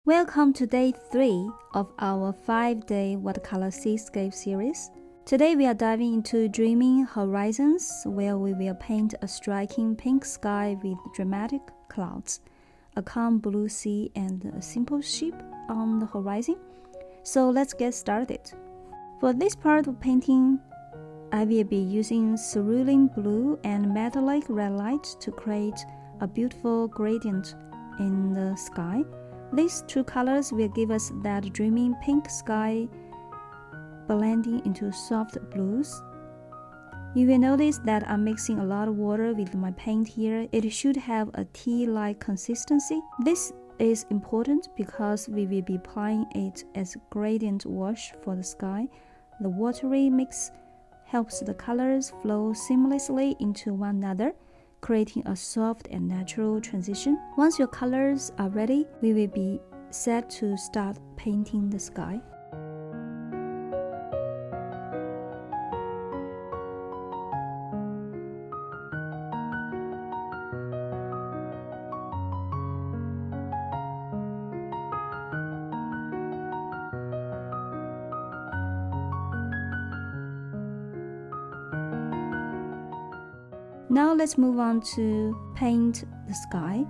Welcome to day 3 of our 5-day watercolor Seascape series. Today we are diving into Dreaming Horizons, where we will paint a striking pink sky with dramatic clouds, a calm blue sea, and a simple ship on the horizon. So let's get started. For this part of painting, I will be using cerulean blue and metallic red light to create a beautiful gradient in the sky. These two colors will give us that dreamy pink sky blending into soft blues. You will notice that I'm mixing a lot of water with my paint here. It should have a tea-like consistency. This is important because we will be applying it as a gradient wash for the sky. The watery mix helps the colors flow seamlessly into one another, creating a soft and natural transition. Once your colors are ready, we will be set to start painting the sky. Now let's move on to paint the sky.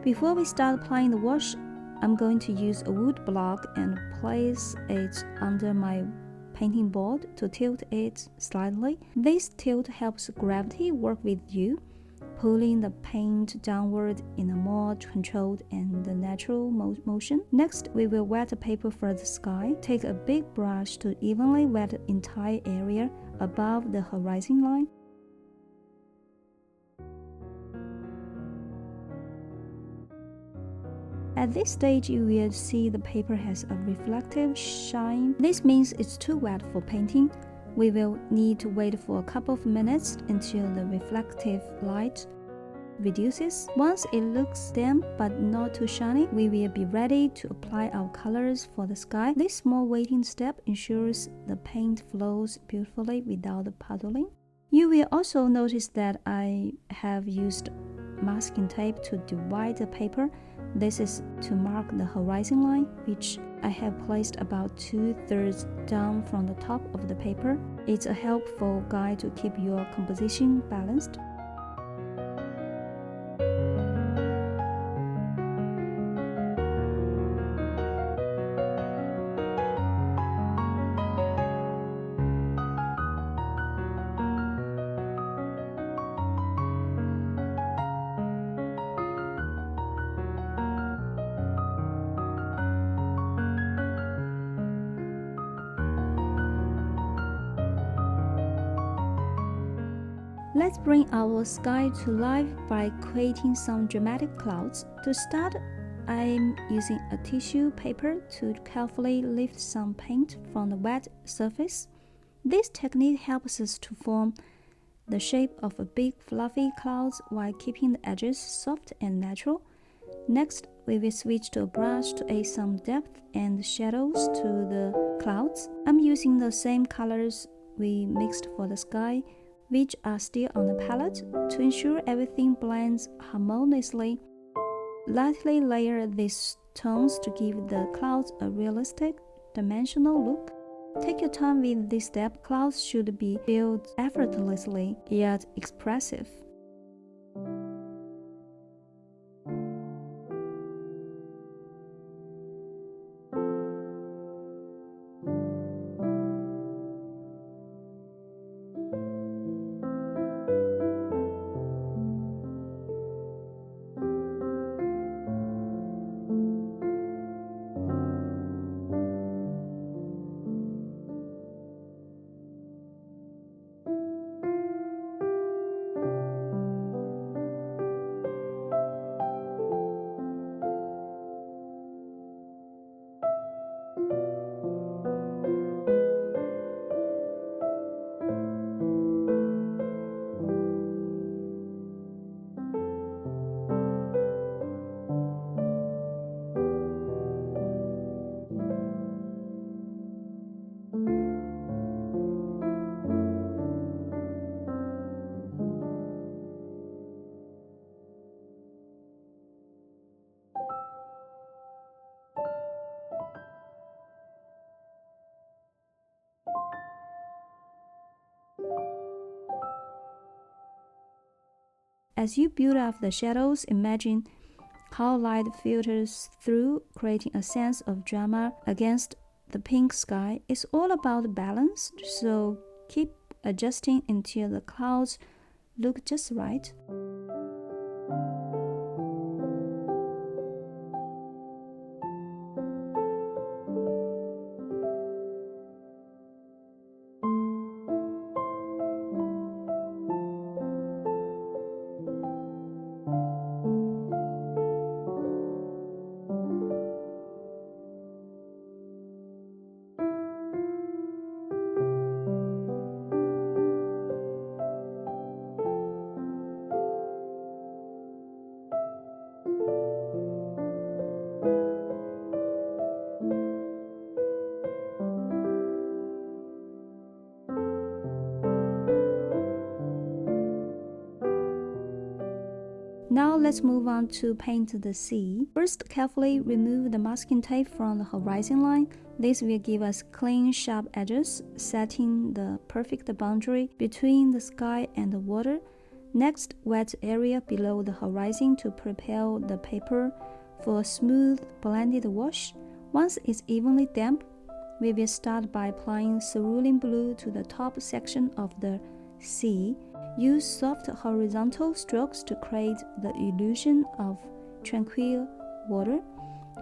Before we start applying the wash, I'm going to use a wood block and place it under my painting board to tilt it slightly. This tilt helps gravity work with you, pulling the paint downward in a more controlled and natural motion. Next, we will wet the paper for the sky. Take a big brush to evenly wet the entire area above the horizon line. At this stage, you will see the paper has a reflective shine. This means it's too wet for painting. We will need to wait for a couple of minutes until the reflective light reduces. Once it looks damp but not too shiny, we will be ready to apply our colors for the sky. This small waiting step ensures the paint flows beautifully without puddling. You will also notice that I have used masking tape to divide the paper. This is to mark the horizon line, which I have placed about 2/3 down from the top of the paper. It's a helpful guide to keep your composition balanced. Let's bring our sky to life by creating some dramatic clouds. To start, I'm using a tissue paper to carefully lift some paint from the wet surface. This technique helps us to form the shape of a big fluffy cloud while keeping the edges soft and natural. Next, we will switch to a brush to add some depth and shadows to the clouds. I'm using the same colors we mixed for the sky, which are still on the palette. To ensure everything blends harmoniously, lightly layer these tones to give the clouds a realistic, dimensional look. Take your time with this step. Clouds should be built effortlessly, yet expressive. As you build up the shadows, imagine how light filters through, creating a sense of drama against the pink sky. It's all about balance, so keep adjusting until the clouds look just right. Now let's move on to paint the sea. First, carefully remove the masking tape from the horizon line. This will give us clean, sharp edges, setting the perfect boundary between the sky and the water. Next, wet the area below the horizon to prepare the paper for a smooth blended wash. Once it's evenly damp, we will start by applying cerulean blue to the top section of the sea. Use soft horizontal strokes to create the illusion of tranquil water.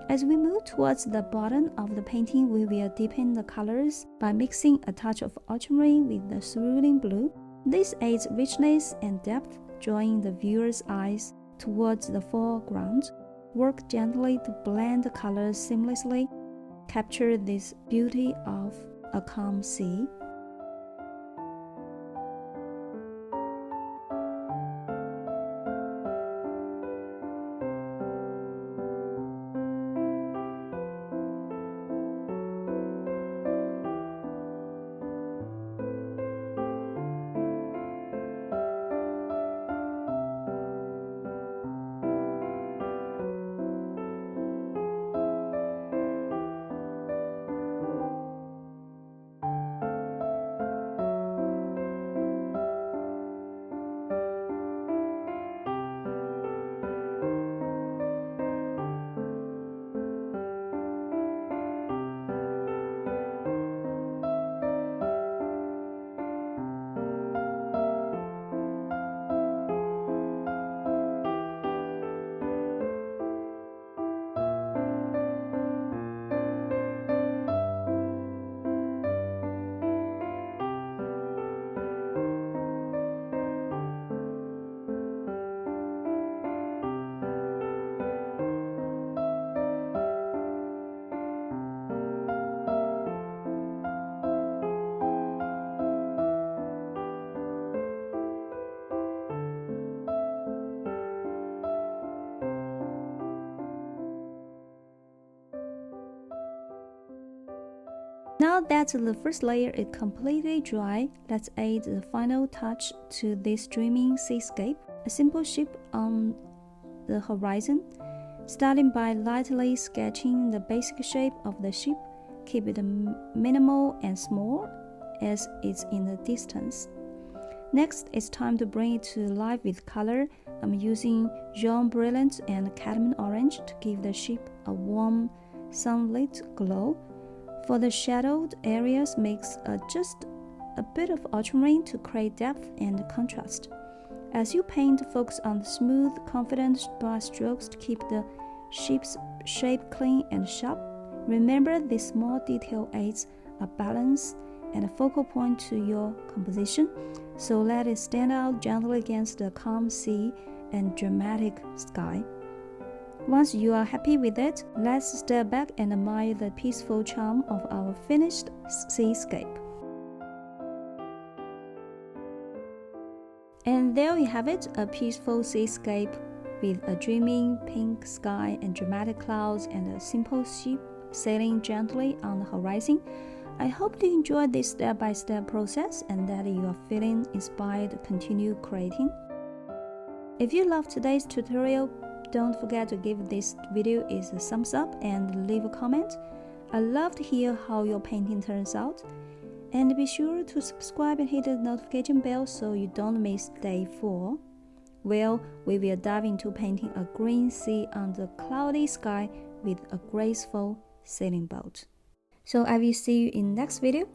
As we move towards the bottom of the painting, we will deepen the colors by mixing a touch of ultramarine with the cerulean blue. This adds richness and depth, drawing the viewer's eyes towards the foreground. Work gently to blend the colors seamlessly. Capture this beauty of a calm sea. Now that the first layer is completely dry, let's add the final touch to this dreaming seascape, a simple ship on the horizon. Starting by lightly sketching the basic shape of the ship, keep it minimal and small as it's in the distance. Next, it's time to bring it to life with color. I'm using Jaune Brilliant and Cadmium Orange to give the ship a warm, sunlit glow. For the shadowed areas, mix just a bit of ultramarine to create depth and contrast. As you paint, focus on the smooth, confident brush strokes to keep the ship's shape clean and sharp. Remember, this small detail adds a balance and a focal point to your composition, so let it stand out gently against the calm sea and dramatic sky. Once you are happy with it, let's step back and admire the peaceful charm of our finished seascape. And there we have it, a peaceful seascape with a dreaming pink sky and dramatic clouds and a simple ship sailing gently on the horizon. I hope you enjoyed this step-by-step process and that you are feeling inspired to continue creating. If you loved today's tutorial, don't forget to give this video a thumbs up and leave a comment. I love to hear how your painting turns out. And be sure to subscribe and hit the notification bell so you don't miss day 4. where we will dive into painting a green sea on the cloudy sky with a graceful sailing boat. So I will see you in next video.